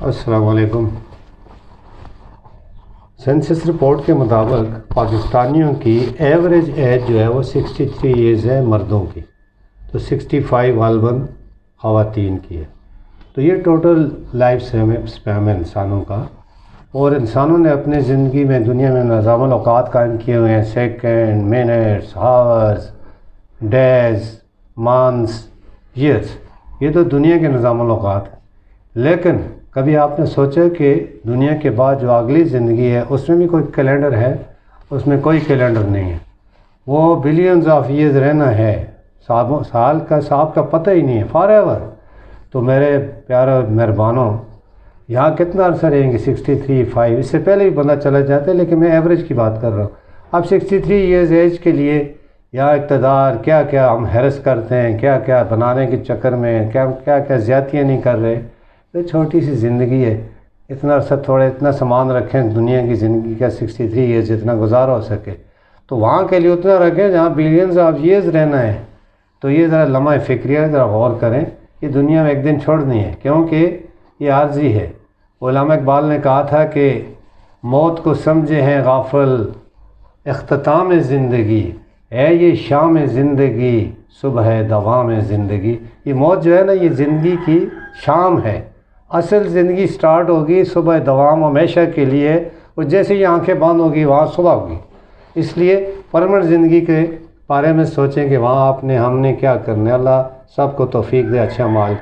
السلام علیکم۔ Census report کے مطابق پاکستانیوں کی ایوریج ایج جو ہے وہ 63 ایئرز ہے مردوں کی، تو 65 غالباً خواتین کی ہے۔ تو یہ ٹوٹل لائف اسپیم ہے انسانوں کا، اور انسانوں نے اپنی زندگی میں دنیا میں نظام الاوقات قائم کیے ہوئے ہیں، second, minutes, hours, days, months, years. یہ تو دنیا کے نظام الاوقات ہیں، لیکن کبھی آپ نے سوچا کہ دنیا کے بعد جو اگلی زندگی ہے اس میں بھی کوئی کیلنڈر ہے؟ اس میں کوئی کیلنڈر نہیں ہے، وہ بلینز آف ایئرز رہنا ہے، سال کا صاحب کا پتہ ہی نہیں ہے، فار ایور۔ تو میرے پیارے مہربانوں، یہاں کتنا عرصہ رہیں گے؟ 63، 5، اس سے پہلے بھی بندہ چلا جاتا ہے، لیکن میں ایوریج کی بات کر رہا ہوں۔ اب 63 ایئرز ایج کے لیے یہاں اقتدار کیا کیا ہم ہیرس کرتے ہیں، کیا کیا بنانے کے چکر میں کیا کیا زیادتیاں نہیں کر رہے۔ یہ چھوٹی سی زندگی ہے، اتنا عرصہ اتنا سامان رکھیں دنیا کی زندگی کا، 63 ایئرز جتنا گزارا ہو سکے، تو وہاں کے لیے اتنا رکھیں جہاں بلینز آف ایئرز رہنا ہے۔ تو یہ ذرا لمحہ فکریہ ذرا غور کریں، یہ دنیا میں ایک دن چھوڑنی ہے، کیونکہ یہ عارضی ہے۔ علامہ اقبال نے کہا تھا کہ موت کو سمجھے ہیں غافل اختتام زندگی، ہے یہ شام زندگی صبح دوام زندگی۔ یہ موت جو ہے نا، یہ زندگی کی شام ہے، اصل زندگی سٹارٹ ہوگی صبح دوام ہمیشہ کے لیے، اور جیسے ہی آنکھیں بند ہوگی وہاں صبح ہوگی۔ اس لیے پرمنٹ زندگی کے بارے میں سوچیں کہ وہاں ہم نے کیا کرنا ہے۔ اللہ سب کو توفیق دے اچھا مال